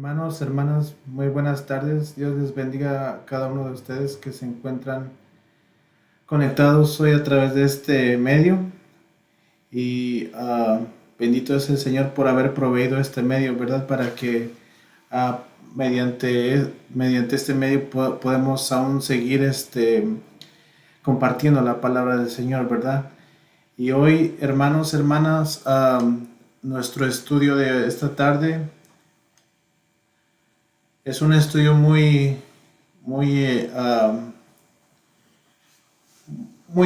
Hermanos, hermanas, muy buenas tardes. Dios les bendiga a cada uno de ustedes que se encuentran conectados hoy a través de este medio. Y bendito es el Señor por haber proveído este medio, ¿verdad? Para que ah, mediante este medio podemos aún seguir compartiendo la palabra del Señor, ¿verdad? Y hoy, hermanos, hermanas, nuestro estudio de esta tarde es un estudio muy, muy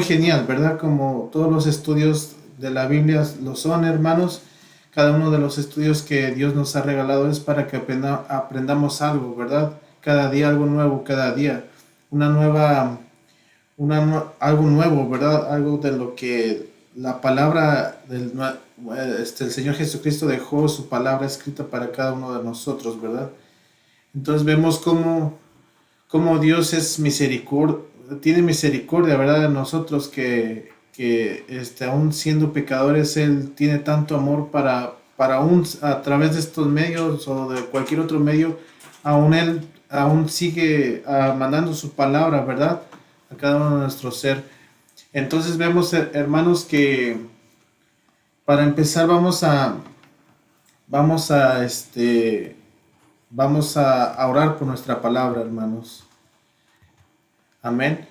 genial, ¿verdad? Como todos los estudios de la Biblia lo son, hermanos. Cada uno de los estudios que Dios nos ha regalado es para que aprendamos algo, ¿verdad? Cada día algo nuevo, cada día una nueva, algo nuevo, ¿verdad? Algo de lo que la palabra el Señor Jesucristo dejó su palabra escrita para cada uno de nosotros, ¿verdad? Entonces vemos cómo Dios es misericordia, tiene misericordia, ¿verdad? De nosotros que aún siendo pecadores, Él tiene tanto amor para aún a través de estos medios o de cualquier otro medio, aún Él aún sigue mandando su palabra, ¿verdad? A cada uno de nuestro ser. Entonces vemos, hermanos, que para empezar vamos a, este, vamos a orar por nuestra palabra, hermanos. Amén.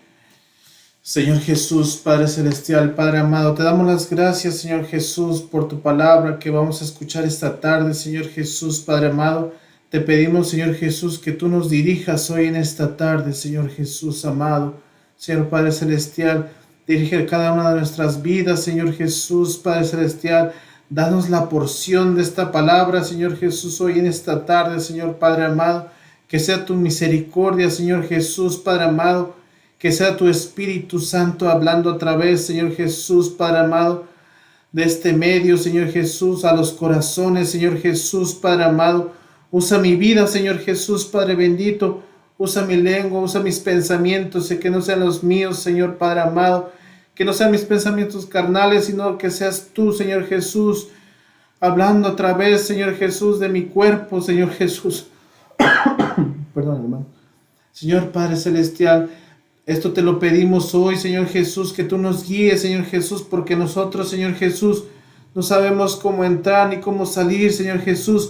Señor Jesús, Padre Celestial, Padre amado, te damos las gracias, Señor Jesús, por tu palabra que vamos a escuchar esta tarde, Señor Jesús, Padre amado. Te pedimos, Señor Jesús, que tú nos dirijas hoy en esta tarde, Señor Jesús, amado. Señor Padre Celestial, dirige cada una de nuestras vidas, Señor Jesús, Padre Celestial. Danos la porción de esta palabra, Señor Jesús, hoy en esta tarde, Señor Padre amado. Que sea tu misericordia, Señor Jesús, Padre amado. Que sea tu Espíritu Santo hablando a través, Señor Jesús, Padre amado, de este medio, Señor Jesús, a los corazones, Señor Jesús, Padre amado. Usa mi vida, Señor Jesús, Padre bendito. Usa mi lengua, usa mis pensamientos, que no sean los míos, Señor Padre amado. Que no sean mis pensamientos carnales, sino que seas tú, Señor Jesús, hablando a través, Señor Jesús, de mi cuerpo, Señor Jesús. Perdón, hermano. Señor Padre Celestial, esto te lo pedimos hoy, Señor Jesús, que tú nos guíes, Señor Jesús, porque nosotros, Señor Jesús, no sabemos cómo entrar ni cómo salir, Señor Jesús,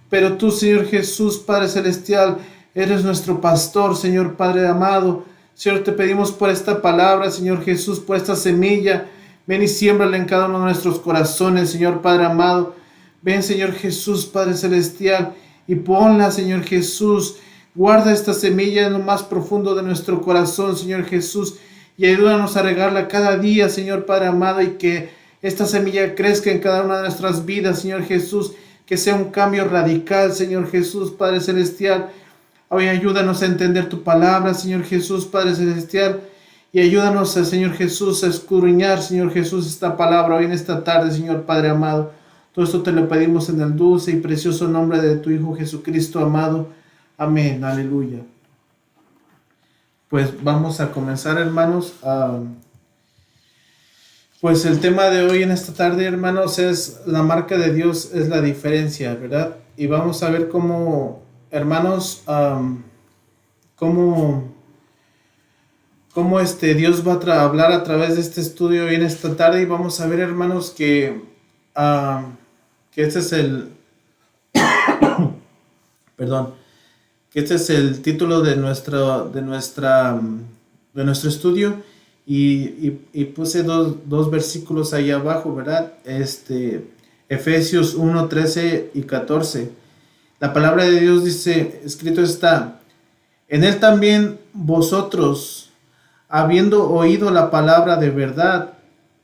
pero tú, Señor Jesús, Padre Celestial, eres nuestro pastor, Señor Padre amado. Señor, te pedimos por esta palabra, Señor Jesús, por esta semilla. Ven y siémbrala en cada uno de nuestros corazones, Señor Padre amado. Ven, Señor Jesús, Padre Celestial, y ponla, Señor Jesús. Guarda esta semilla en lo más profundo de nuestro corazón, Señor Jesús, y ayúdanos a regarla cada día, Señor Padre amado, y que esta semilla crezca en cada una de nuestras vidas, Señor Jesús, que sea un cambio radical, Señor Jesús, Padre Celestial. Hoy ayúdanos a entender tu palabra, Señor Jesús, Padre Celestial, y ayúdanos, Señor Jesús, a escudriñar, Señor Jesús, esta palabra hoy en esta tarde, Señor Padre amado. Todo esto te lo pedimos en el dulce y precioso nombre de tu Hijo Jesucristo amado. Amén, aleluya. Pues vamos a comenzar, hermanos. Pues el tema de hoy en esta tarde, hermanos, es la marca de Dios, es la diferencia, ¿verdad? Y vamos a ver cómo, hermanos, cómo Dios va a hablar a través de este estudio hoy en esta tarde. Y vamos a ver, hermanos, que este es el, perdón, que este es el título de nuestro estudio. Y puse dos versículos ahí abajo, ¿verdad? Efesios 1, 13 y 14. La palabra de Dios dice, escrito está: en él también vosotros, habiendo oído la palabra de verdad,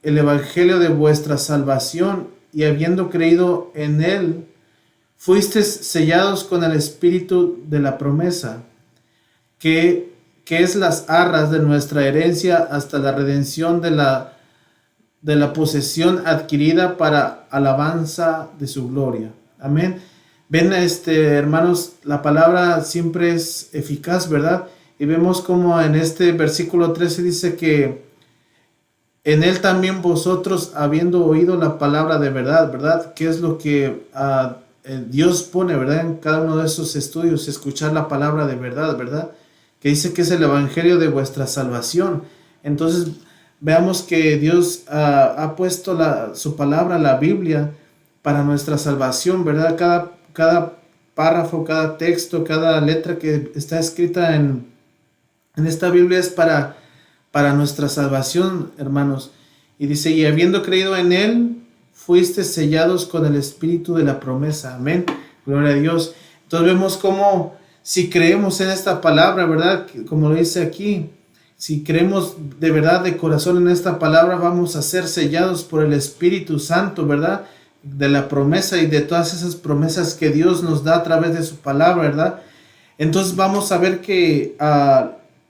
el evangelio de vuestra salvación, y habiendo creído en él, fuisteis sellados con el espíritu de la promesa, que es las arras de nuestra herencia hasta la redención de la posesión adquirida para alabanza de su gloria. Amén. Ven, hermanos, la palabra siempre es eficaz, ¿verdad? Y vemos como en este versículo 13 dice que en él también vosotros, habiendo oído la palabra de verdad, ¿verdad? ¿Qué es lo que Dios pone, ¿verdad? En cada uno de esos estudios, escuchar la palabra de verdad, ¿verdad? Que dice que es el evangelio de vuestra salvación. Entonces, veamos que Dios ha puesto su palabra, la Biblia, para nuestra salvación, ¿verdad? Cada párrafo, cada texto, cada letra que está escrita en esta Biblia es para nuestra salvación, hermanos. Y dice, y habiendo creído en Él, fuiste sellados con el espíritu de la promesa. Amén. Gloria a Dios. Entonces vemos cómo si creemos en esta palabra, ¿verdad? Como lo dice aquí, si creemos de verdad de corazón en esta palabra, vamos a ser sellados por el Espíritu Santo, ¿verdad? De la promesa y de todas esas promesas que Dios nos da a través de su palabra, ¿verdad? Entonces vamos a ver que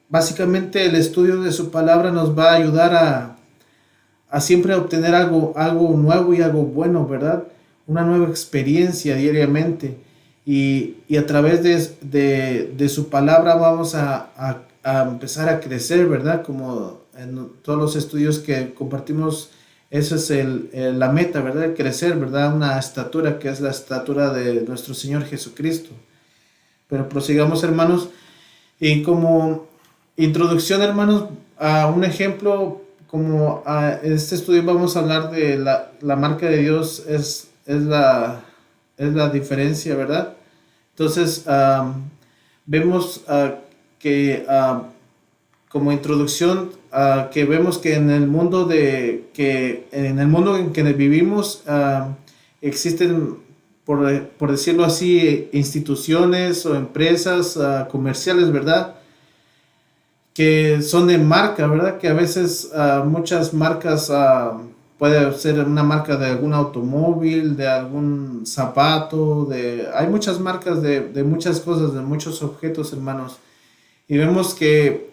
básicamente el estudio de su palabra nos va a ayudar a siempre obtener algo nuevo y algo bueno, ¿verdad? Una nueva experiencia diariamente. Y a través de su palabra vamos a empezar a crecer, ¿verdad? Como en todos los estudios que compartimos, esa es la meta, ¿verdad? Crecer, ¿verdad? Una estatura que es la estatura de nuestro Señor Jesucristo. Pero prosigamos, hermanos. Y como introducción, hermanos, a un ejemplo, como en este estudio vamos a hablar de la marca de Dios, es la diferencia, ¿verdad? Entonces, vemos que como introducción, que vemos que en el mundo en que vivimos, existen, por decirlo así, instituciones o empresas comerciales, ¿verdad? Que son de marca, ¿verdad? Que a veces muchas marcas, puede ser una marca de algún automóvil, de algún zapato, hay muchas marcas de muchas cosas, de muchos objetos, hermanos. Y vemos que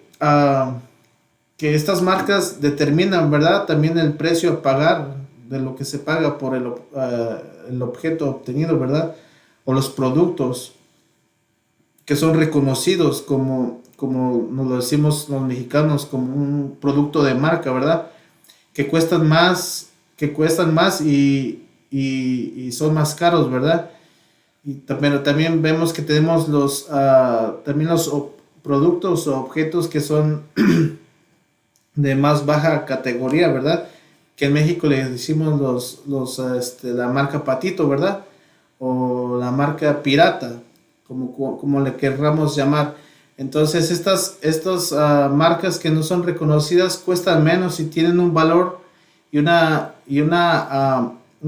estas marcas determinan, ¿verdad? También el precio a pagar, de lo que se paga por el objeto obtenido, ¿verdad? O los productos que son reconocidos como nos lo decimos los mexicanos, como un producto de marca, ¿verdad? Que cuestan más y son más caros, ¿verdad? Pero también vemos que tenemos también los productos o objetos que son de más baja categoría, ¿verdad? Que en México le decimos la marca Patito, ¿verdad? O la marca pirata, como le querramos llamar. Entonces estas marcas que no son reconocidas cuestan menos y tienen un valor y una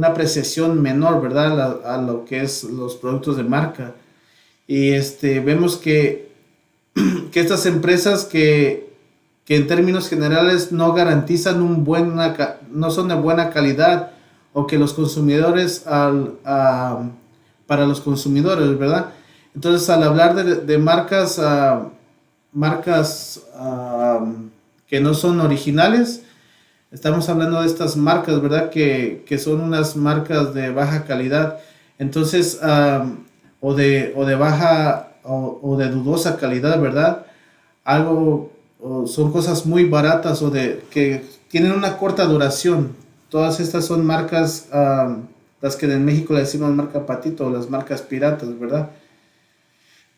apreciación menor, ¿verdad? A lo que es los productos de marca. Y vemos que estas empresas que en términos generales no garantizan no son de buena calidad, o que los consumidores para los consumidores, ¿verdad? Entonces, al hablar de marcas que no son originales, estamos hablando de estas marcas, ¿verdad? Que son unas marcas de baja calidad. Entonces, o de baja o de dudosa calidad, ¿verdad? Son cosas muy baratas o que tienen una corta duración. Todas estas son marcas, las que en México le decimos marca Patito, o las marcas piratas, ¿verdad?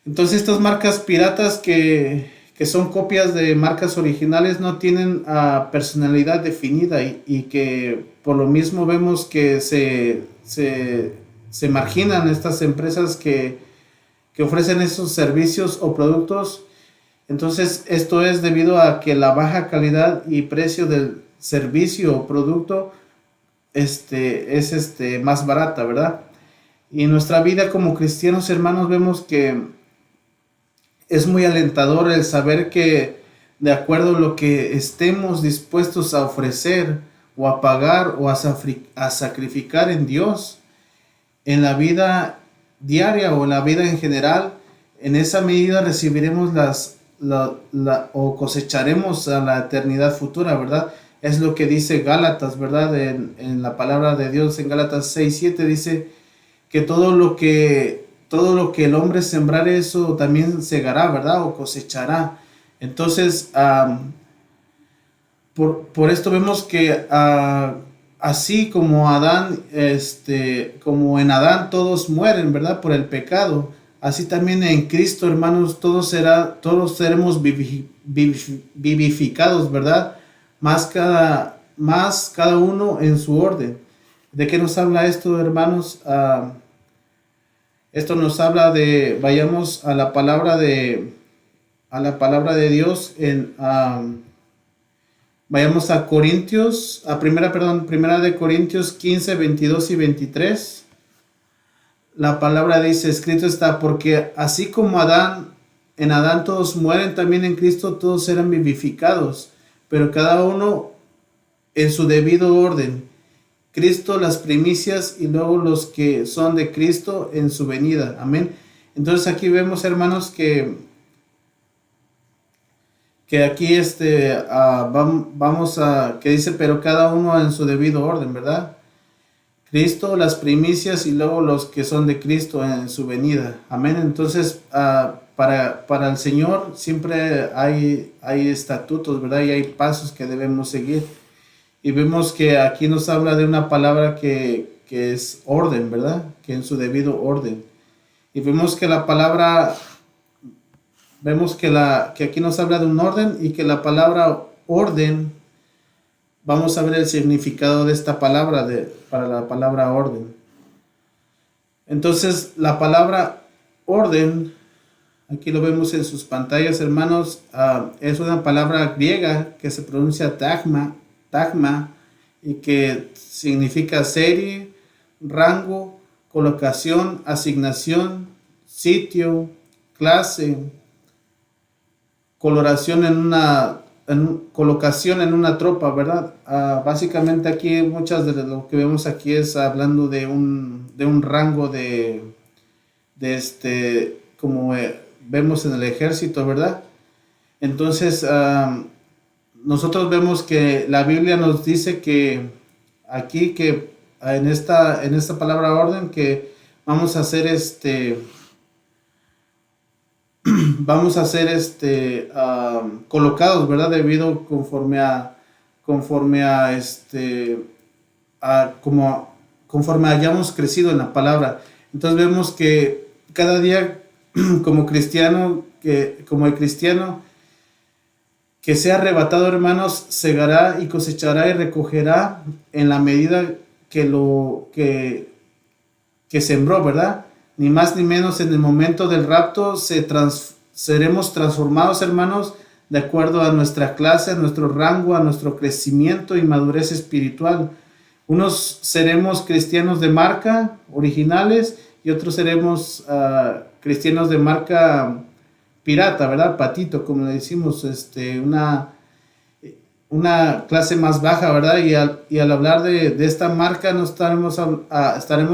Entonces estas marcas piratas que son copias de marcas originales no tienen personalidad definida, y que por lo mismo vemos que se marginan estas empresas que ofrecen esos servicios o productos. Entonces esto es debido a que la baja calidad y precio del servicio o producto es más barata, ¿verdad? Y en nuestra vida como cristianos, hermanos, vemos que es muy alentador el saber que, de acuerdo a lo que estemos dispuestos a ofrecer o a pagar o a sacrificar en Dios, en la vida diaria o en la vida en general, en esa medida recibiremos o cosecharemos a la eternidad futura, ¿verdad? Es lo que dice Gálatas, ¿verdad? En la palabra de Dios, en Gálatas 6:7 dice que todo lo que el hombre sembrare, eso también segará, ¿verdad? O cosechará. Entonces, por esto vemos que así como como en Adán todos mueren, ¿verdad? Por el pecado. Así también en Cristo, hermanos, todos seremos vivificados, ¿verdad? Más cada uno en su orden. ¿De qué nos habla esto, hermanos? Esto nos habla de, vayamos a la palabra de Dios vayamos a Corintios, primera de Corintios 15, 22 y 23. La palabra dice, escrito está, porque así como en Adán todos mueren, también en Cristo todos serán vivificados, pero cada uno en su debido orden. Cristo las primicias y luego los que son de Cristo en su venida. Amén. Entonces aquí vemos, hermanos, que aquí que dice, pero cada uno en su debido orden, ¿verdad? Cristo, las primicias y luego los que son de Cristo en su venida. Amén. Entonces, para el Señor siempre hay estatutos, ¿verdad? Y hay pasos que debemos seguir. Y vemos que aquí nos habla de una palabra que es orden, ¿verdad? Que en su debido orden. Y vemos que que aquí nos habla de un orden y que la palabra orden, vamos a ver el significado de esta palabra para la palabra orden. Entonces, la palabra orden, aquí lo vemos en sus pantallas, hermanos, es una palabra griega que se pronuncia tagma, y que significa serie, rango, colocación, asignación, sitio, clase, colocación en una tropa, ¿verdad? Básicamente aquí muchas de lo que vemos aquí es hablando de un rango como vemos en el ejército, ¿verdad? Entonces, nosotros vemos que la Biblia nos dice que aquí, que en esta palabra orden, que vamos a hacer colocados, ¿verdad? Debido conforme hayamos crecido en la palabra. Entonces vemos que cada día como el cristiano que sea arrebatado, hermanos, segará y cosechará y recogerá en la medida que sembró, ¿verdad? Ni más ni menos en el momento del rapto seremos transformados, hermanos, de acuerdo a nuestra clase, a nuestro rango, a nuestro crecimiento y madurez espiritual. Unos seremos cristianos de marca, originales, y otros seremos cristianos de marca pirata, ¿verdad? Patito, como le decimos, una clase más baja, ¿verdad? Y al hablar de esta marca, no estaremos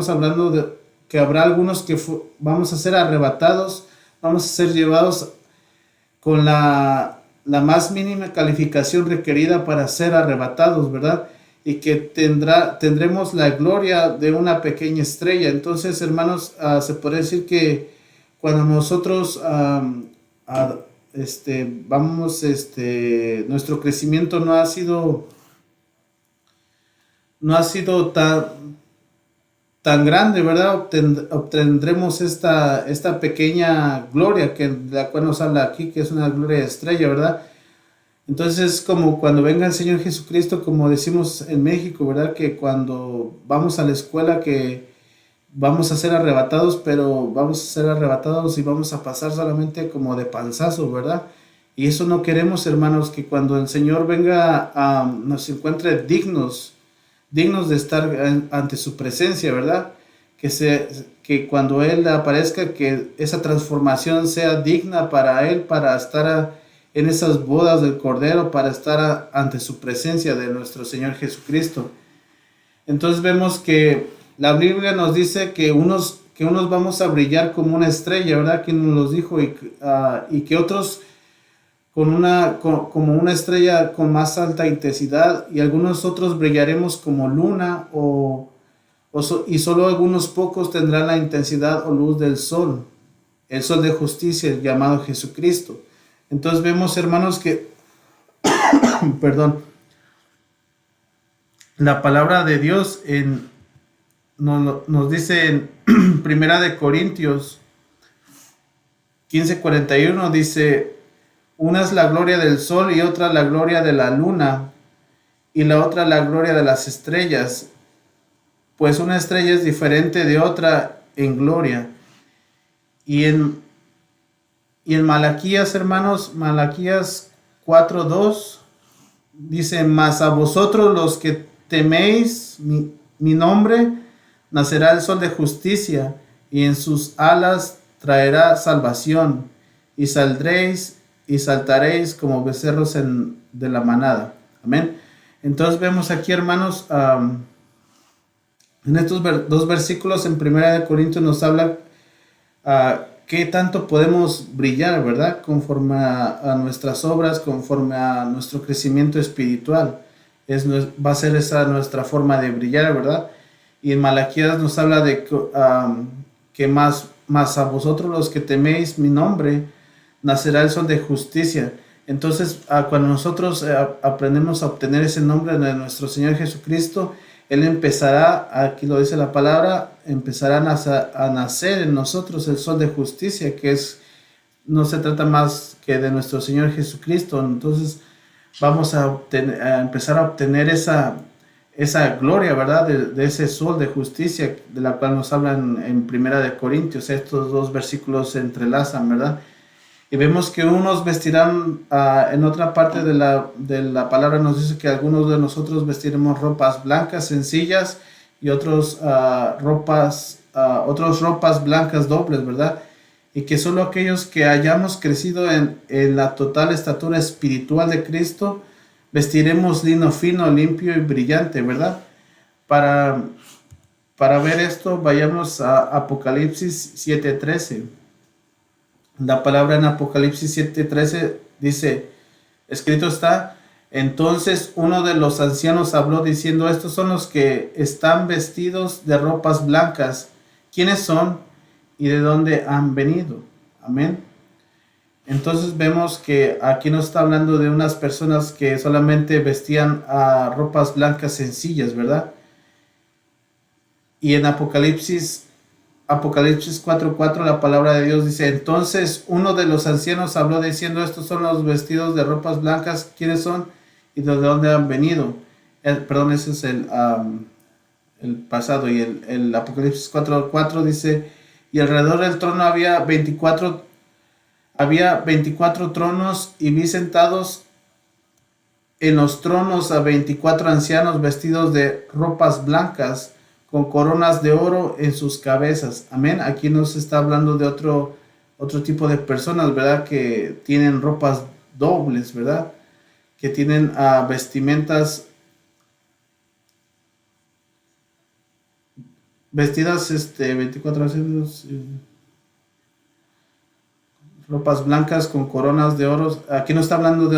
hablando de que habrá algunos que vamos a ser arrebatados, vamos a ser llevados con la más mínima calificación requerida para ser arrebatados, ¿verdad? Y que tendremos la gloria de una pequeña estrella. Entonces, hermanos, se puede decir que cuando nosotros nuestro crecimiento no ha sido tan grande, ¿verdad? Obtendremos esta pequeña gloria de la cual nos habla aquí, que es una gloria de estrella, ¿verdad? Entonces, como cuando venga el Señor Jesucristo, como decimos en México, ¿verdad? Que cuando vamos a la escuela, que vamos a ser arrebatados, pero vamos a ser arrebatados y vamos a pasar solamente como de panzazo, ¿verdad? Y eso no queremos, hermanos, que cuando el Señor venga nos encuentre dignos de estar ante su presencia, ¿verdad? Que cuando Él aparezca, que esa transformación sea digna para Él, para estar en esas bodas del Cordero, para estar ante su presencia de nuestro Señor Jesucristo. Entonces vemos que la Biblia nos dice que unos vamos a brillar como una estrella, ¿verdad? Que nos los dijo, y que otros como una estrella con más alta intensidad, y algunos otros brillaremos como luna, y solo algunos pocos tendrán la intensidad o luz del sol, el sol de justicia, llamado Jesucristo. Entonces vemos, hermanos, que perdón, la palabra de Dios nos dice en Primera de Corintios 15:41, dice, una es la gloria del sol y otra la gloria de la luna y la otra la gloria de las estrellas, pues una estrella es diferente de otra en gloria. Y en Malaquías, hermanos, Malaquías 4:2 dice, mas a vosotros los que teméis mi nombre, nacerá el sol de justicia, y en sus alas traerá salvación, y saldréis y saltaréis como becerros de la manada. Amén. Entonces vemos aquí, hermanos, en estos dos versículos en Primera de Corintios nos habla qué tanto podemos brillar, ¿verdad? Conforme a nuestras obras, conforme a nuestro crecimiento espiritual. Va a ser esa nuestra forma de brillar, ¿verdad? Y en Malaquías nos habla de que más a vosotros los que teméis mi nombre, nacerá el sol de justicia. Entonces, cuando nosotros aprendemos a obtener ese nombre de nuestro Señor Jesucristo, Él empezará, aquí lo dice la palabra, empezará a nacer en nosotros el sol de justicia, que no se trata más que de nuestro Señor Jesucristo. Entonces vamos a empezar a obtener esa gloria, ¿verdad? De ese sol de justicia, de la cual nos hablan en Primera de Corintios. Estos dos versículos se entrelazan, ¿verdad? Y vemos que unos vestirán, en otra parte de la palabra nos dice que algunos de nosotros vestiremos ropas blancas sencillas y otros ropas blancas dobles, ¿verdad? Y que solo aquellos que hayamos crecido en la total estatura espiritual de Cristo vestiremos lino fino, limpio y brillante, ¿verdad? Para ver esto, vayamos a Apocalipsis 7:13. La palabra en Apocalipsis 7:13 dice, escrito está, entonces uno de los ancianos habló diciendo, estos son los que están vestidos de ropas blancas. ¿Quiénes son y de dónde han venido? Amén. Entonces vemos que aquí nos está hablando de unas personas que solamente vestían ropas blancas sencillas, ¿verdad? Y en Apocalipsis 4:4 la palabra de Dios dice, entonces uno de los ancianos habló diciendo, estos son los vestidos de ropas blancas, ¿quiénes son y de dónde han venido? Perdón, ese es el pasado. Y el Apocalipsis 4:4 dice, y alrededor del trono había 24 tronos, y vi sentados en los tronos a 24 ancianos vestidos de ropas blancas, con coronas de oro en sus cabezas. Amén. Aquí nos está hablando de otro tipo de personas, ¿verdad? Que tienen ropas dobles, ¿verdad? Que tienen vestimentas, vestidas, 24 ancianos, ropas blancas con coronas de oro. Aquí no está hablando de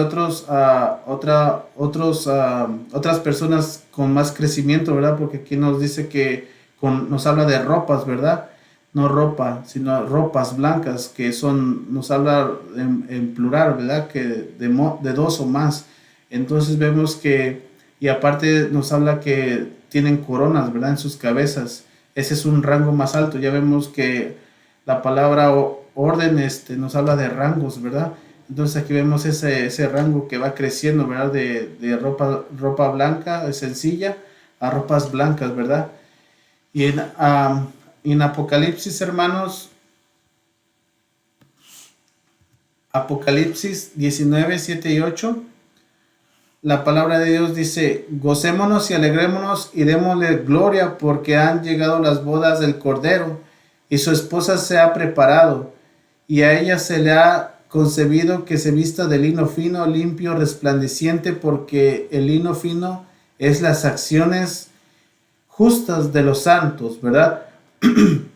otras personas con más crecimiento, ¿verdad? Porque aquí nos dice que nos habla de ropas, ¿verdad? No ropa, sino ropas blancas, que nos habla en plural, ¿verdad? Que de dos o más. Entonces vemos que, y aparte nos habla que tienen coronas, ¿verdad? En sus cabezas. Ese es un rango más alto. Ya vemos que la palabra orden nos habla de rangos, ¿verdad? Entonces aquí vemos ese rango que va creciendo, ¿verdad? De ropa blanca, sencilla, a ropas blancas, ¿verdad? Y en Apocalipsis, hermanos, Apocalipsis 19, 7 y 8, la palabra de Dios dice, gocémonos y alegrémonos y démosle gloria porque han llegado las bodas del Cordero y su esposa se ha preparado, y a ella se le ha concebido que se vista de lino fino, limpio, resplandeciente, porque el lino fino es las acciones justas de los santos, ¿verdad?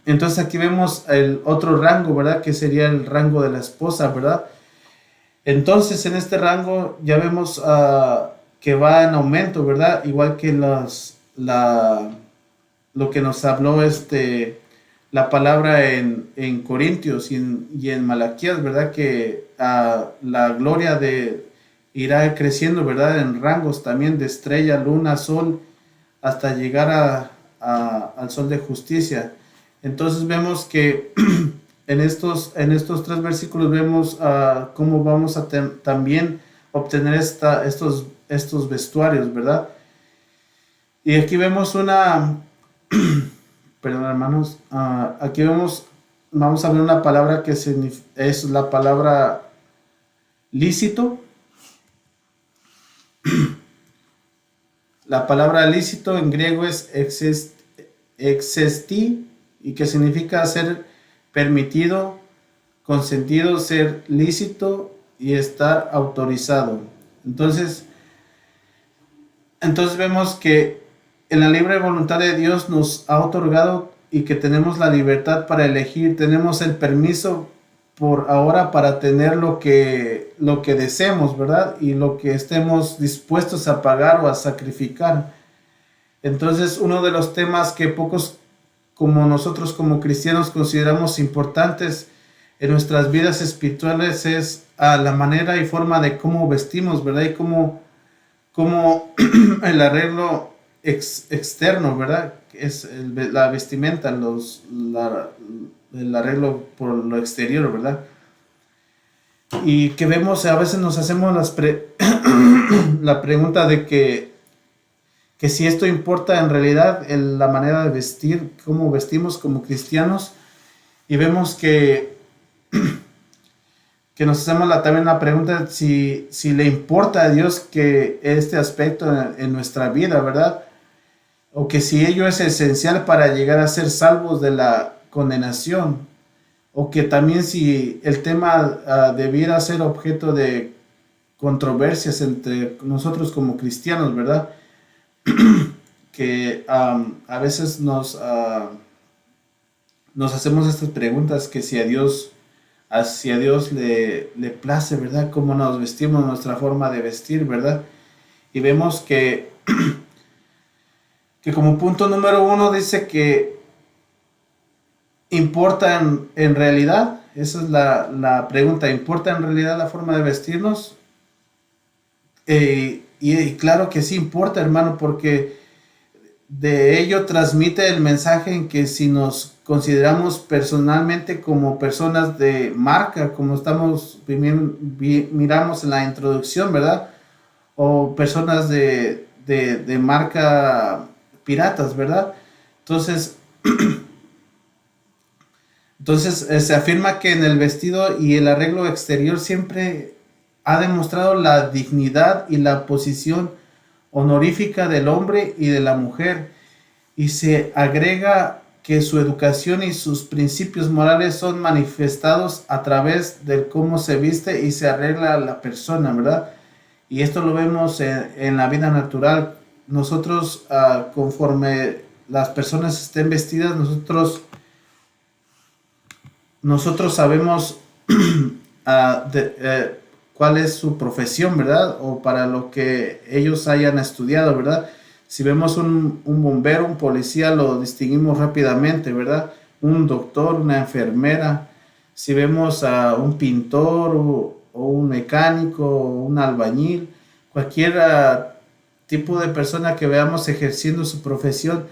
Entonces aquí vemos el otro rango, ¿verdad? Que sería el rango de la esposa, ¿verdad? Entonces en este rango ya vemos que va en aumento, ¿verdad? Igual que lo que nos habló la palabra en Corintios y en Malaquías, ¿verdad? Que la gloria irá creciendo, ¿verdad? En rangos también de estrella, luna, sol, hasta llegar al sol de justicia. Entonces vemos que en estos 3 versículos vemos cómo vamos a también obtener estos vestuarios, ¿verdad? Y aquí vemos perdón hermanos, aquí vamos a ver una palabra que es la palabra lícito. La palabra lícito en griego es exesti, y que significa ser permitido, consentido, ser lícito y estar autorizado. Entonces vemos que en la libre voluntad de Dios nos ha otorgado y que tenemos la libertad para elegir, tenemos el permiso por ahora para tener lo que deseemos, ¿verdad? Y lo que estemos dispuestos a pagar o a sacrificar. Entonces, uno de los temas que pocos como nosotros como cristianos consideramos importantes en nuestras vidas espirituales es la manera y forma de cómo vestimos, ¿verdad? Y cómo el arreglo externo, ¿verdad? Es la vestimenta, el arreglo por lo exterior, ¿verdad? Y que vemos, a veces nos hacemos la pregunta de que si esto importa en realidad en la manera de vestir, cómo vestimos como cristianos, y vemos que nos hacemos también la pregunta si le importa a Dios que este aspecto en nuestra vida, ¿verdad? O que si ello es esencial para llegar a ser salvos de la condenación, o que también si el tema debiera ser objeto de controversias entre nosotros como cristianos, ¿verdad? Que a veces nos hacemos estas preguntas, que si a Dios le place, ¿verdad? Cómo nos vestimos, nuestra forma de vestir, ¿verdad? Y vemos que como punto número 1 dice que importa en realidad, esa es la pregunta, ¿importa en realidad la forma de vestirnos? Y claro que sí importa, hermano, porque de ello transmite el mensaje en que si nos consideramos personalmente como personas de marca, como miramos en la introducción, ¿verdad? O personas de marca piratas, ¿verdad? Entonces se afirma que en el vestido y el arreglo exterior siempre ha demostrado la dignidad y la posición honorífica del hombre y de la mujer, y se agrega que su educación y sus principios morales son manifestados a través de cómo se viste y se arregla la persona, ¿verdad? Y esto lo vemos en la vida natural. Nosotros, conforme las personas estén vestidas, nosotros sabemos cuál es su profesión, ¿verdad? O para lo que ellos hayan estudiado, ¿verdad? Si vemos un bombero, un policía, lo distinguimos rápidamente, ¿verdad? Un doctor, una enfermera. Si vemos a un pintor o un mecánico o un albañil, cualquier tipo de persona que veamos ejerciendo su profesión,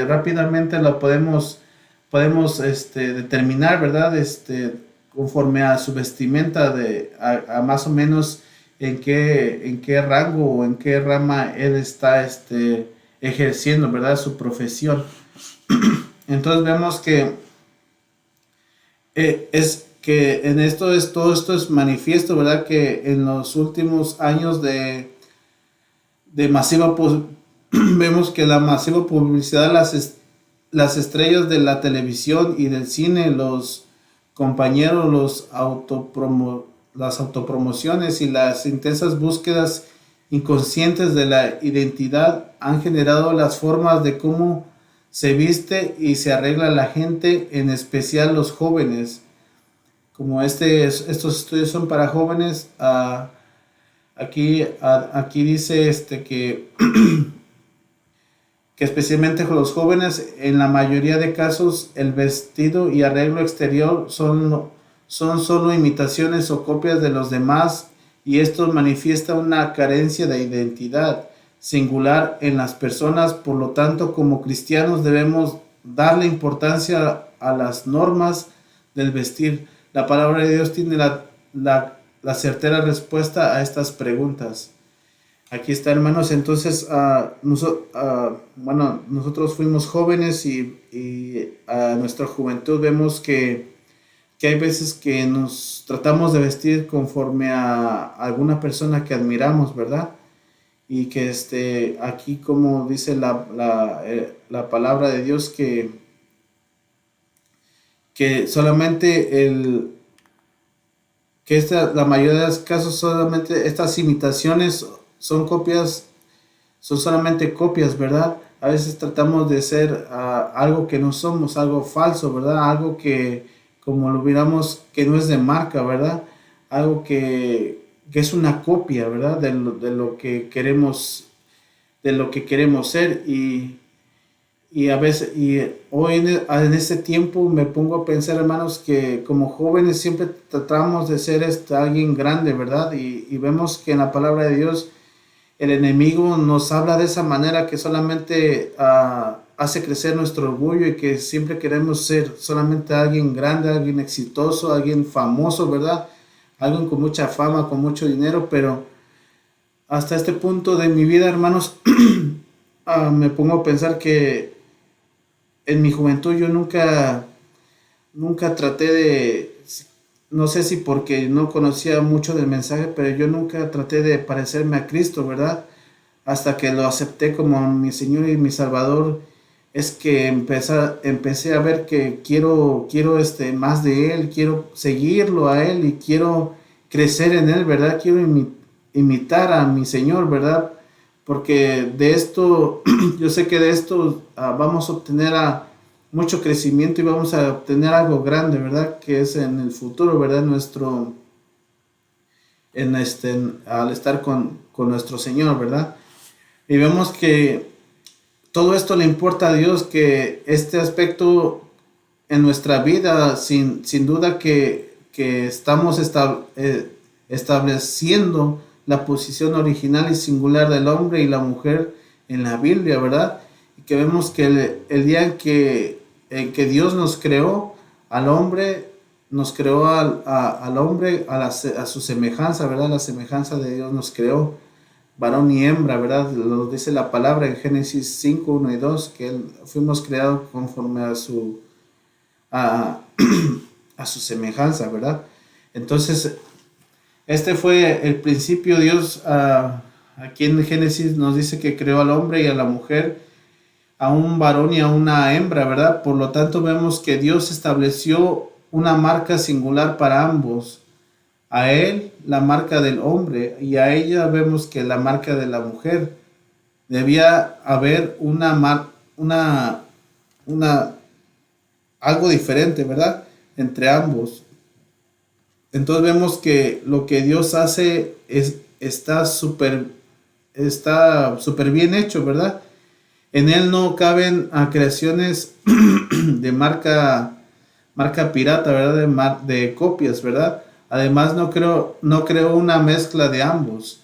rápidamente lo podemos determinar, ¿verdad? Conforme a su vestimenta, a más o menos en qué rango o en qué rama él está ejerciendo, ¿verdad? Su profesión. Entonces vemos que todo esto es manifiesto, ¿verdad? Que en los últimos años de masiva vemos que la masiva publicidad, las estrellas de la televisión y del cine, los compañeros, las autopromociones y las intensas búsquedas inconscientes de la identidad han generado las formas de cómo se viste y se arregla la gente, en especial los jóvenes. Como estos estudios son para jóvenes, aquí dice que especialmente con los jóvenes, en la mayoría de casos, el vestido y arreglo exterior son solo imitaciones o copias de los demás, y esto manifiesta una carencia de identidad singular en las personas. Por lo tanto, como cristianos debemos darle importancia a las normas del vestir. La palabra de Dios tiene la certera respuesta a estas preguntas. Aquí está, hermanos. Entonces, nosotros fuimos jóvenes y a nuestra juventud vemos que hay veces que nos tratamos de vestir conforme a alguna persona que admiramos, ¿verdad? Y que aquí, como dice la palabra de Dios, que solamente la mayoría de los casos, solamente estas imitaciones son copias, son solamente copias, ¿verdad? A veces tratamos de ser algo que no somos, algo falso, ¿verdad? Algo que, como lo miramos, que no es de marca, ¿verdad? Algo que es una copia, ¿verdad? De lo que queremos, de lo que queremos ser. Y a veces, y hoy en este tiempo me pongo a pensar, hermanos, que como jóvenes siempre tratamos de ser alguien grande, ¿verdad? Y vemos que en la palabra de Dios el enemigo nos habla de esa manera, que solamente hace crecer nuestro orgullo y que siempre queremos ser solamente alguien grande, alguien exitoso, alguien famoso, ¿verdad? Alguien con mucha fama, con mucho dinero, pero hasta este punto de mi vida, hermanos, me pongo a pensar que en mi juventud yo nunca traté de, no sé si porque no conocía mucho del mensaje, pero yo nunca traté de parecerme a Cristo, ¿verdad? Hasta que lo acepté como mi Señor y mi Salvador, es que empecé a ver que quiero más de Él, quiero seguirlo a Él y quiero crecer en Él, ¿verdad? Quiero imitar a mi Señor, ¿verdad? Porque de esto, yo sé que de esto vamos a obtener mucho crecimiento y vamos a obtener algo grande, ¿verdad? Que es en el futuro, ¿verdad? Al estar con nuestro Señor, ¿verdad? Y vemos que todo esto le importa a Dios, que este aspecto en nuestra vida, sin duda que estamos estableciendo la posición original y singular del hombre y la mujer en la Biblia, ¿verdad? Y que vemos que el día en que Dios nos creó al hombre, nos creó al hombre a su semejanza, ¿verdad? La semejanza de Dios nos creó, varón y hembra, ¿verdad? Lo dice la palabra en Génesis 5, 1 y 2, que fuimos creados conforme a a su semejanza, ¿verdad? Entonces, este fue el principio. Dios aquí en Génesis nos dice que creó al hombre y a la mujer, a un varón y a una hembra, ¿verdad? Por lo tanto vemos que Dios estableció una marca singular para ambos. A él la marca del hombre y a ella vemos que la marca de la mujer. Debía haber algo diferente, ¿verdad? Entre ambos. Entonces vemos que lo que Dios hace está súper bien hecho, ¿verdad? En él no caben creaciones de marca pirata, ¿verdad? De copias, ¿verdad? Además no creo una mezcla de ambos,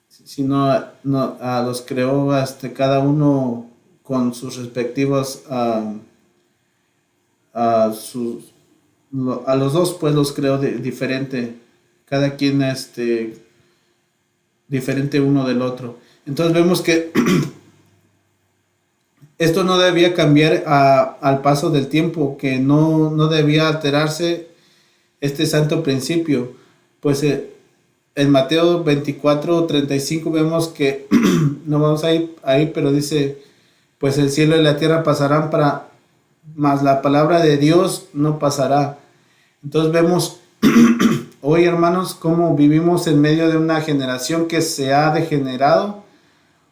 sino los creó cada uno con sus respectivos a los dos, pues los creó diferente, cada quien diferente uno del otro. Entonces vemos que esto no debía cambiar al paso del tiempo, que no debía alterarse este santo principio. Pues en Mateo 24:35 vemos que, no vamos a ir ahí, pero dice, pues el cielo y la tierra pasarán, mas la palabra de Dios no pasará. Entonces vemos hoy, hermanos, cómo vivimos en medio de una generación que se ha degenerado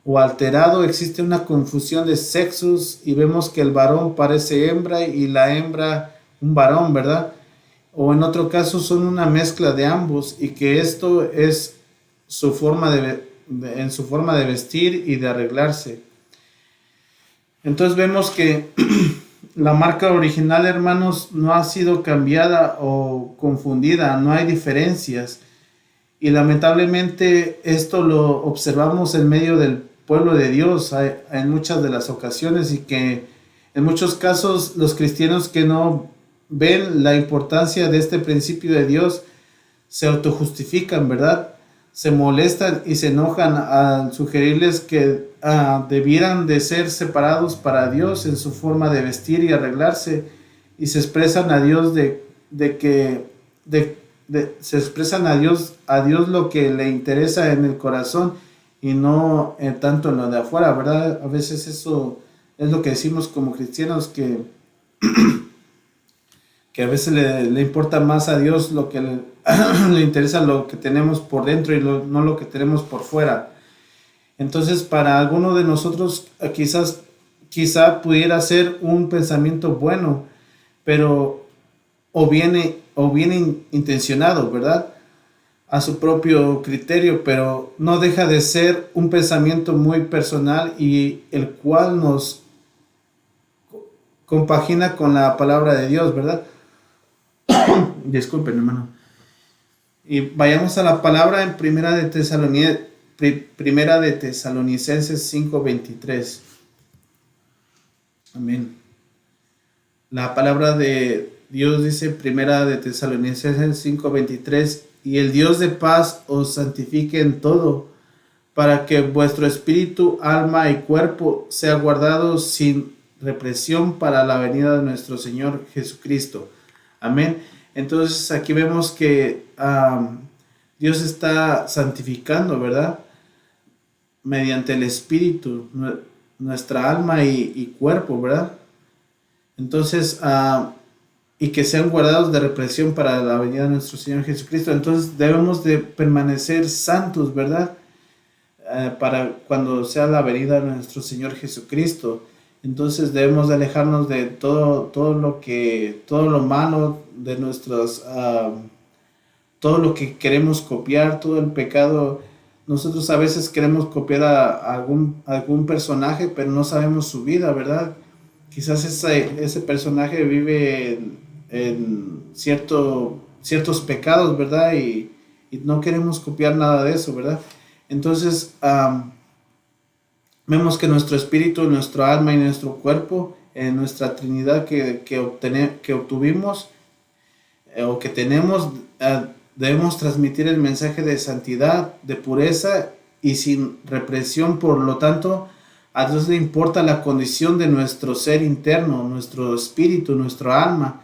o alterado. Existe una confusión de sexos y vemos que el varón parece hembra y la hembra un varón, ¿verdad? O en otro caso son una mezcla de ambos, y que esto es su forma en su forma de vestir y de arreglarse. Entonces vemos que la marca original, hermanos, no ha sido cambiada o confundida, no hay diferencias. Y lamentablemente esto lo observamos en medio del pueblo de Dios en muchas de las ocasiones, y que en muchos casos los cristianos que no ven la importancia de este principio de Dios se autojustifican, ¿verdad? Se molestan y se enojan al sugerirles que debieran de ser separados para Dios en su forma de vestir y arreglarse, y se expresan a Dios se expresan a Dios lo que le interesa en el corazón, y no tanto en lo de afuera, ¿verdad? A veces eso es lo que decimos como cristianos, que a veces le importa más a Dios lo que le interesa lo que tenemos por dentro y no lo que tenemos por fuera. Entonces, para alguno de nosotros quizá pudiera ser un pensamiento bueno, pero o viene intencionado, ¿verdad? A su propio criterio, pero no deja de ser un pensamiento muy personal, y el cual nos compagina con la palabra de Dios, ¿verdad? Disculpen, hermano. Y vayamos a la palabra en Primera de Tesalonicenses 5:23. Amén. La palabra de Dios dice, Primera de Tesalonicenses 5:23, y el Dios de paz os santifique en todo, para que vuestro espíritu, alma y cuerpo sea guardado sin represión para la venida de nuestro Señor Jesucristo. Amén. Entonces aquí vemos que Dios está santificando, ¿verdad? Mediante el espíritu, nuestra alma y cuerpo, ¿verdad? Entonces, y que sean guardados de represión para la venida de nuestro Señor Jesucristo. Entonces debemos de permanecer santos, ¿verdad? Para cuando sea la venida de nuestro Señor Jesucristo. Entonces debemos de alejarnos de todo lo malo, de todo lo que queremos copiar, todo el pecado. Nosotros a veces queremos copiar a algún personaje, pero no sabemos su vida, ¿verdad? Quizás ese personaje vive en ciertos pecados, ¿verdad? Y no queremos copiar nada de eso, ¿verdad? Entonces, vemos que nuestro espíritu, nuestro alma y nuestro cuerpo, en nuestra Trinidad que obtuvimos o que tenemos, debemos transmitir el mensaje de santidad, de pureza y sin represión. Por lo tanto, a Dios le importa la condición de nuestro ser interno, nuestro espíritu, nuestro alma,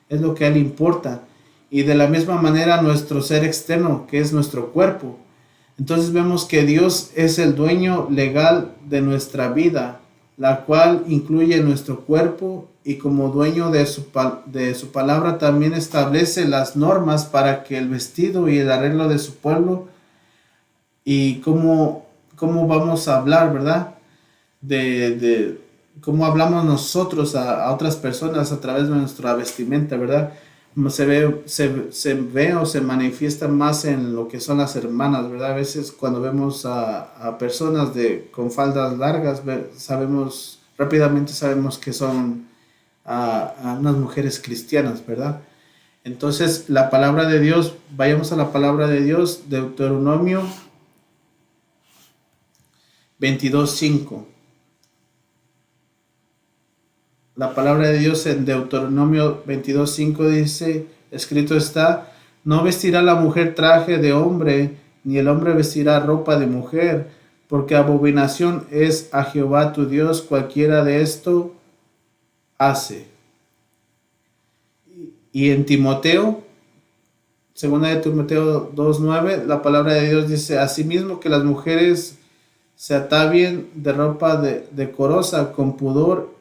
es lo que a Él importa. Y de la misma manera nuestro ser externo, que es nuestro cuerpo. Entonces vemos que Dios es el dueño legal de nuestra vida, la cual incluye nuestro cuerpo, y como dueño de su palabra también establece las normas para que el vestido y el arreglo de su pueblo, y cómo vamos a hablar, ¿verdad? De cómo hablamos nosotros a otras personas a través de nuestra vestimenta, ¿verdad? Se ve o se manifiesta más en lo que son las hermanas, ¿verdad? A veces cuando vemos a personas con faldas largas, rápidamente sabemos que son a unas mujeres cristianas, ¿verdad? Entonces, la palabra de Dios, vayamos a la palabra de Dios, Deuteronomio 22:5. La palabra de Dios en Deuteronomio 22:5 dice, escrito está, no vestirá la mujer traje de hombre, ni el hombre vestirá ropa de mujer, porque abominación es a Jehová tu Dios cualquiera de esto hace. Y en Timoteo, segunda de Timoteo 2:9, la palabra de Dios dice, asimismo que las mujeres se atavien de ropa decorosa, con pudor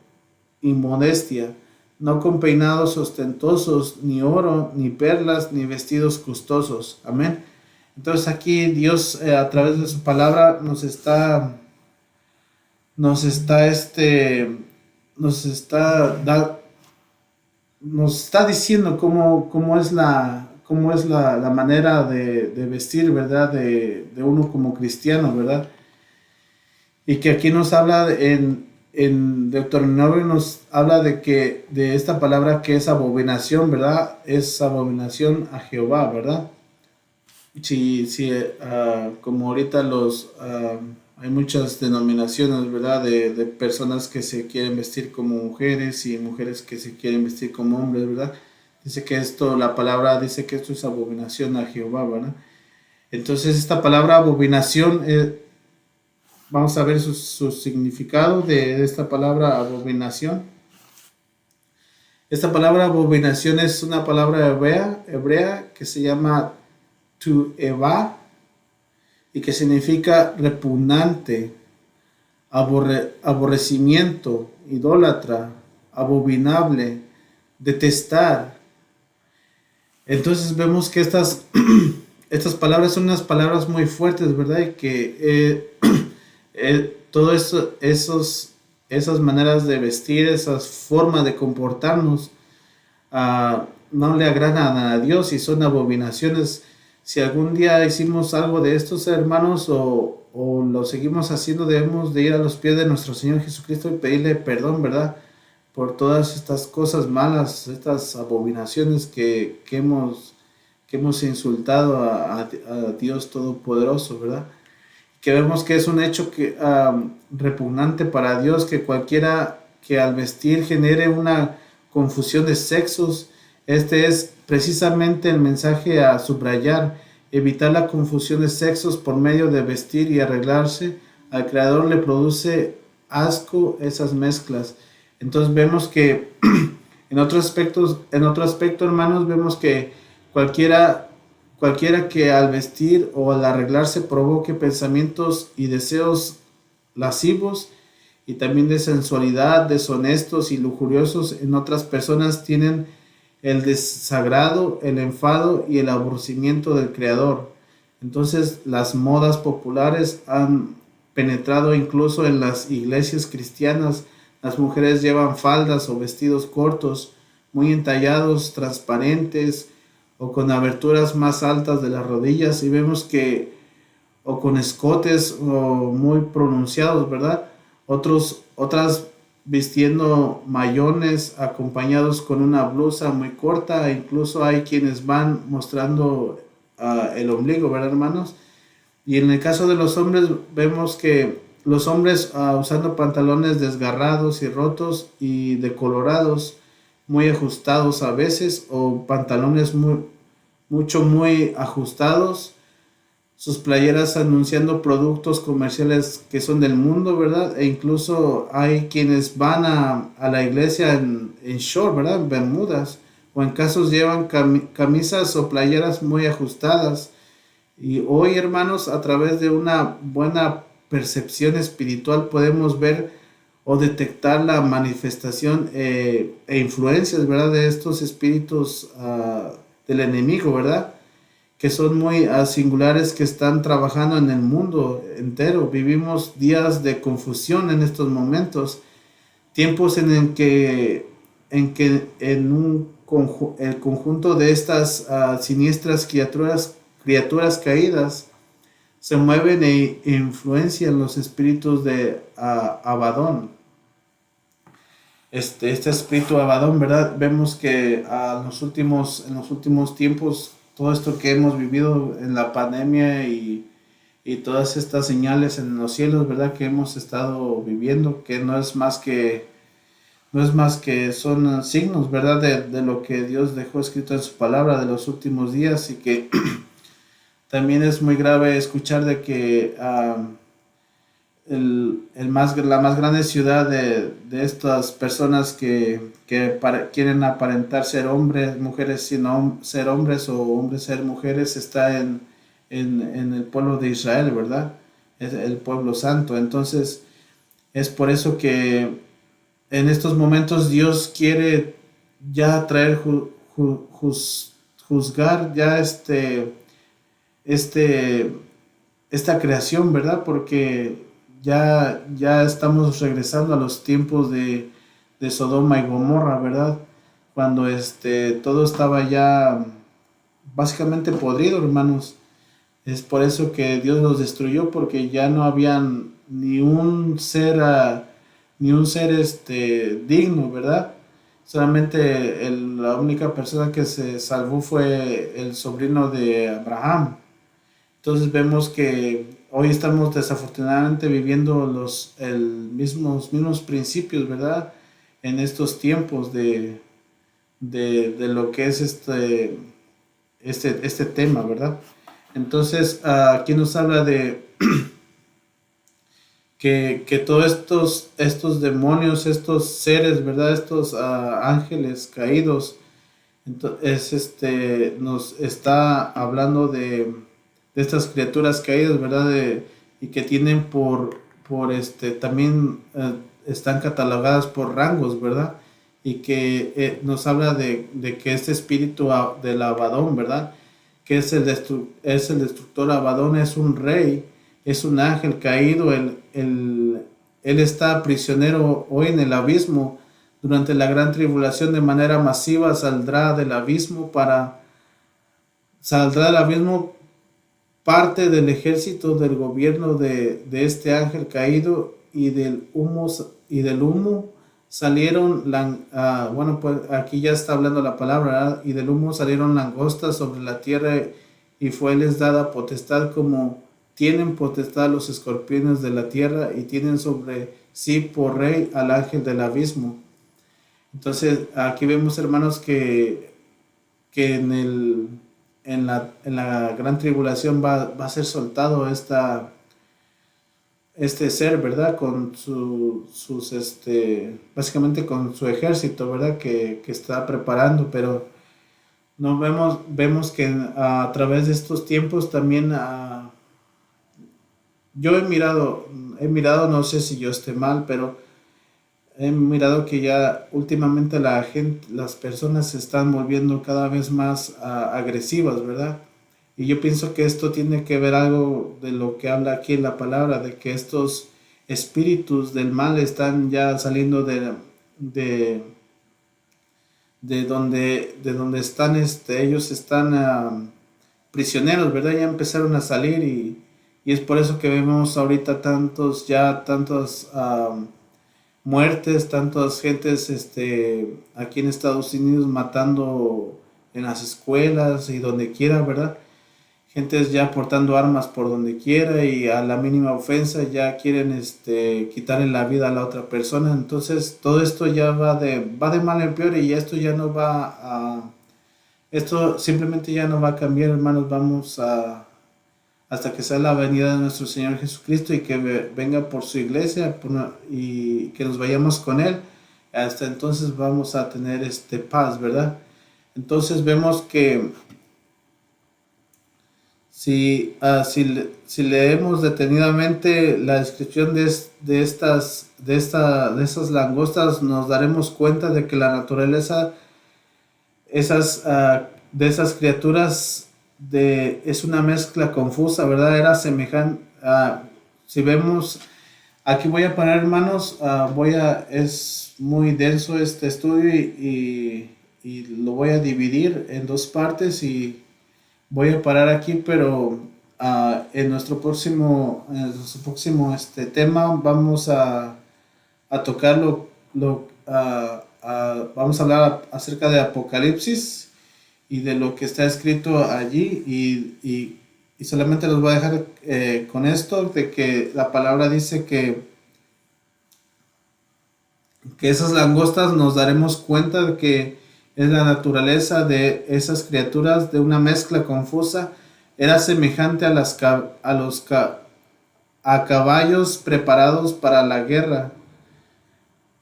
y modestia, no con peinados ostentosos, ni oro, ni perlas, ni vestidos costosos. Amén. Entonces aquí Dios a través de su palabra nos está diciendo cómo es la manera de vestir, ¿verdad? De uno como cristiano, ¿verdad? Y que aquí nos habla en Deuteronomio, nos habla de esta palabra que es abominación, ¿verdad? Es abominación a Jehová, ¿verdad? Sí, sí, como ahorita hay muchas denominaciones, ¿verdad? De personas que se quieren vestir como mujeres y mujeres que se quieren vestir como hombres, ¿verdad? Dice que esto, la palabra dice que esto es abominación a Jehová, ¿verdad? Entonces esta palabra abominación, vamos a ver su significado de esta palabra abominación. Esta palabra abominación es una palabra hebrea que se llama tu'eva y que significa repugnante, aborrecimiento, idólatra, abominable, detestar. Entonces vemos que estas palabras son unas palabras muy fuertes, ¿verdad? Y que todo eso, esas maneras de vestir, esas formas de comportarnos, no le agradan a Dios y son abominaciones. Si algún día hicimos algo de estos hermanos o lo seguimos haciendo, debemos de ir a los pies de nuestro Señor Jesucristo y pedirle perdón, ¿verdad? Por todas estas cosas malas, estas abominaciones que hemos insultado a Dios Todopoderoso, ¿verdad? Que vemos que es un hecho repugnante para Dios que cualquiera que al vestir genere una confusión de sexos. Este es precisamente el mensaje a subrayar, evitar la confusión de sexos por medio de vestir y arreglarse. Al creador le produce asco esas mezclas. Entonces vemos que en otro aspecto, hermanos, vemos que cualquiera cualquiera que al vestir o al arreglarse provoque pensamientos y deseos lascivos y también de sensualidad, deshonestos y lujuriosos en otras personas tienen el desagrado, el enfado y el aborrecimiento del Creador. Entonces las modas populares han penetrado incluso en las iglesias cristianas. Las mujeres llevan faldas o vestidos cortos, muy entallados, transparentes o con aberturas más altas de las rodillas y vemos que o con escotes o muy pronunciados, ¿verdad? Otras vistiendo mayones acompañados con una blusa muy corta, e incluso hay quienes van mostrando el ombligo, ¿verdad, hermanos? Y en el caso de los hombres vemos que los hombres usando pantalones desgarrados y rotos y decolorados, muy ajustados a veces, o pantalones muy ajustados, sus playeras anunciando productos comerciales que son del mundo, ¿verdad? E incluso hay quienes van a la iglesia en short, ¿verdad? En bermudas, o en casos llevan camisas o playeras muy ajustadas. Y hoy, hermanos, a través de una buena percepción espiritual podemos ver o detectar la manifestación e influencias, ¿verdad? De estos espíritus del enemigo, ¿verdad? Que son muy singulares, que están trabajando en el mundo entero. Vivimos días de confusión en estos momentos, tiempos en el conjunto de estas siniestras criaturas caídas se mueven e influencian los espíritus de Abadón. Este espíritu Abadón, ¿verdad? Vemos que en los últimos tiempos, todo esto que hemos vivido en la pandemia y todas estas señales en los cielos, ¿verdad? Que hemos estado viviendo, que no es más que son signos, ¿verdad? De lo que Dios dejó escrito en su palabra de los últimos días y que también es muy grave escuchar de que la más grande ciudad de estas personas que quieren aparentar ser hombres, mujeres sin ser hombres o hombres ser mujeres está en el pueblo de Israel, ¿verdad? Es el pueblo santo. Entonces es por eso que en estos momentos Dios quiere ya traer juzgar ya este, esta creación, ¿verdad? Porque ya estamos regresando a los tiempos de Sodoma y Gomorra, ¿verdad? Cuando todo estaba ya básicamente podrido, hermanos. Es por eso que Dios los destruyó, porque ya no habían ni un ser digno, ¿verdad? Solamente la única persona que se salvó fue el sobrino de Abraham, Entonces vemos que hoy estamos desafortunadamente viviendo los mismos principios, ¿verdad? En estos tiempos de lo que es este tema, ¿verdad? Entonces, aquí nos habla de que todos estos demonios, estos seres, ¿verdad? Estos ángeles caídos, nos está hablando de estas criaturas caídas, ¿verdad? Y que tienen también están catalogadas por rangos, ¿verdad? Y que nos habla de que este espíritu del Abadón, ¿verdad? Que es el destructor Abadón, es un rey, es un ángel caído, él está prisionero hoy en el abismo. Durante la gran tribulación de manera masiva saldrá del abismo parte del ejército del gobierno de este ángel caído, y del humo salieron, bueno, pues aquí ya está hablando la palabra, ¿verdad? Y del humo salieron langostas sobre la tierra, y les dada potestad, como tienen potestad los escorpiones de la tierra, y tienen sobre sí por rey al ángel del abismo. Entonces aquí vemos, hermanos, que en la gran tribulación va a ser soltado este ser, ¿verdad? Con básicamente con su ejército, ¿verdad? Que está preparando, pero no vemos que a través de estos tiempos también yo he mirado, no sé si yo esté mal, pero he mirado que ya últimamente las personas se están volviendo cada vez más agresivas, ¿verdad? Y yo pienso que esto tiene que ver algo de lo que habla aquí en la palabra, de que estos espíritus del mal están ya saliendo de, de donde están, ellos están prisioneros, ¿verdad? Ya empezaron a salir, y es por eso que vemos ahorita tantas muertes, tantas gentes aquí en Estados Unidos matando en las escuelas y donde quiera, ¿verdad? Gentes ya portando armas por donde quiera, y a la mínima ofensa ya quieren quitarle la vida a la otra persona. Entonces todo esto ya va de mal en peor, y esto ya no esto simplemente ya no va a cambiar, hermanos. Hasta que sea la venida de nuestro Señor Jesucristo, y que venga por su iglesia, y que nos vayamos con Él. Hasta entonces vamos a tener paz, ¿verdad? Entonces vemos que si leemos detenidamente la descripción de esas langostas, nos daremos cuenta de que la naturaleza de esas criaturas es una mezcla confusa, ¿verdad? Era semejante. Si vemos, aquí voy a poner, hermanos, es muy denso este estudio, y lo voy a dividir en dos partes, y voy a parar aquí, pero en nuestro próximo tema vamos a tocar vamos a hablar acerca de Apocalipsis y de lo que está escrito allí, y solamente los voy a dejar con esto, de que la palabra dice que esas langostas, nos daremos cuenta de que es la naturaleza de esas criaturas, de una mezcla confusa. Era semejante a caballos preparados para la guerra.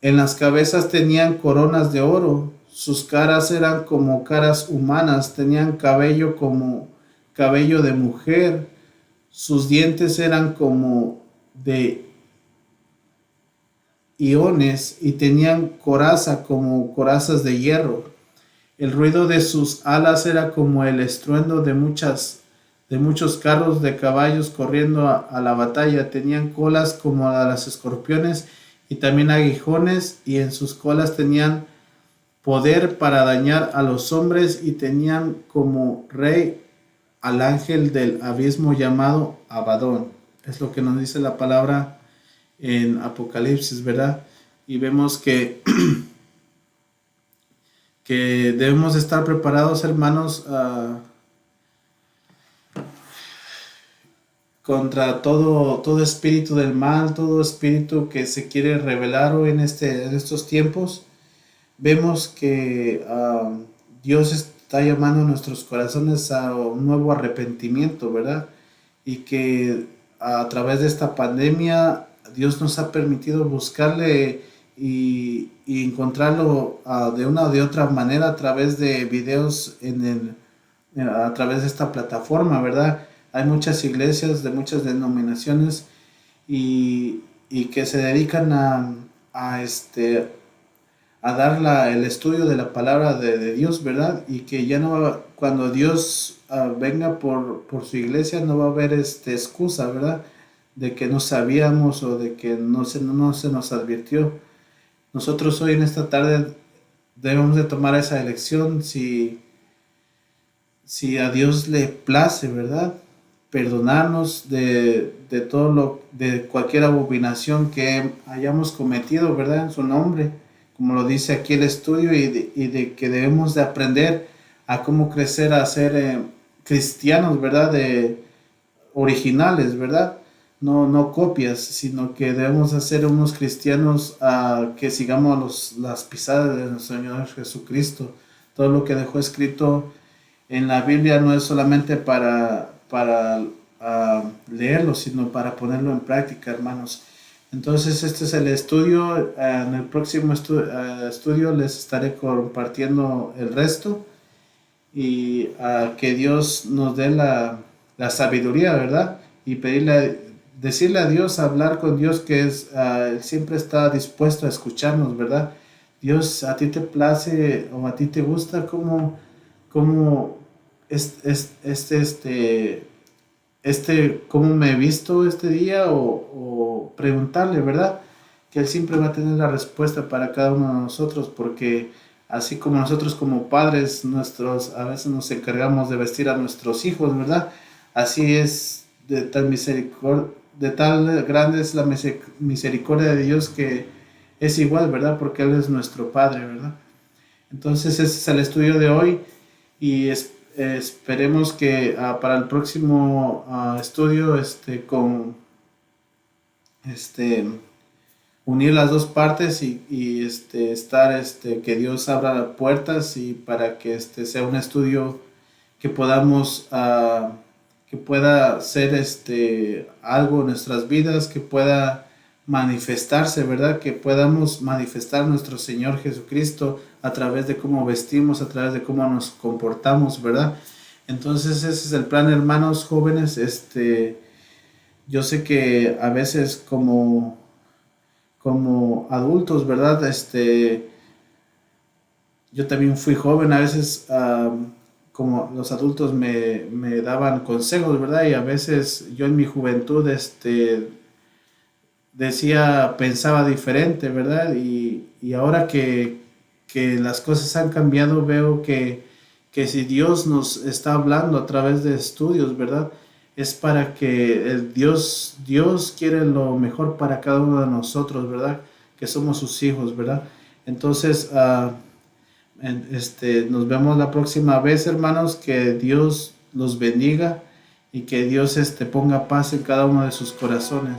En las cabezas tenían coronas de oro, sus caras eran como caras humanas, tenían cabello como cabello de mujer, sus dientes eran como de iones, y tenían coraza como corazas de hierro. El ruido de sus alas era como el estruendo de muchos carros de caballos corriendo a la batalla. Tenían colas como a las escorpiones, y también aguijones, y en sus colas tenían poder para dañar a los hombres, y tenían como rey al ángel del abismo llamado Abadón. Es lo que nos dice la palabra en Apocalipsis, ¿verdad? Y vemos que debemos estar preparados, hermanos, contra todo espíritu del mal, todo espíritu que se quiere revelar hoy en estos tiempos. Vemos que Dios está llamando a nuestros corazones a un nuevo arrepentimiento, ¿verdad? Y que a través de esta pandemia Dios nos ha permitido buscarle y encontrarlo de una o de otra manera a través de videos a través de esta plataforma, ¿verdad? Hay muchas iglesias de muchas denominaciones y que se dedican a dar el estudio de la palabra de Dios, ¿verdad? Y que ya no, cuando Dios venga por su iglesia, no va a haber excusa, ¿verdad? De que no sabíamos o de que no se nos advirtió. Nosotros hoy en esta tarde debemos de tomar esa elección si a Dios le place, ¿verdad? Perdonarnos de cualquier abominación que hayamos cometido, ¿verdad? En su nombre, como lo dice aquí el estudio, y de que debemos de aprender a cómo crecer a ser cristianos, ¿verdad? Originales, ¿verdad? No copias, sino que debemos ser unos cristianos que sigamos las pisadas de nuestro Señor Jesucristo. Todo lo que dejó escrito en la Biblia no es solamente para leerlo, sino para ponerlo en práctica, hermanos. Entonces este es el estudio. En el próximo estudio les estaré compartiendo el resto y que Dios nos dé la sabiduría, ¿verdad? Y decirle a Dios, hablar con Dios, que siempre está dispuesto a escucharnos, ¿verdad? Dios, ¿a ti te place o a ti te gusta cómo cómo me he visto este día o preguntarle, ¿verdad? Que Él siempre va a tener la respuesta para cada uno de nosotros, porque así como nosotros como padres a veces nos encargamos de vestir a nuestros hijos, ¿verdad? Así es de tal grande es la misericordia de Dios, que es igual, ¿verdad? Porque Él es nuestro Padre, ¿verdad? Entonces ese es el estudio de hoy y esperemos que para el próximo estudio unir las dos partes y que Dios abra las puertas y para que sea un estudio que podamos que pueda ser algo en nuestras vidas, que pueda manifestarse, ¿verdad? Que podamos manifestar nuestro Señor Jesucristo a través de cómo vestimos, a través de cómo nos comportamos, ¿verdad? Entonces ese es el plan, hermanos jóvenes. Yo sé que a veces como adultos, ¿verdad? Yo también fui joven, a veces como los adultos me daban consejos, ¿verdad? Y a veces yo en mi juventud pensaba diferente, ¿verdad? Y ahora que las cosas han cambiado, veo que si Dios nos está hablando a través de estudios, ¿verdad? Es para que Dios quiere lo mejor para cada uno de nosotros, ¿verdad? Que somos sus hijos, ¿verdad? Entonces, nos vemos la próxima vez, hermanos. Que Dios los bendiga y que Dios ponga paz en cada uno de sus corazones.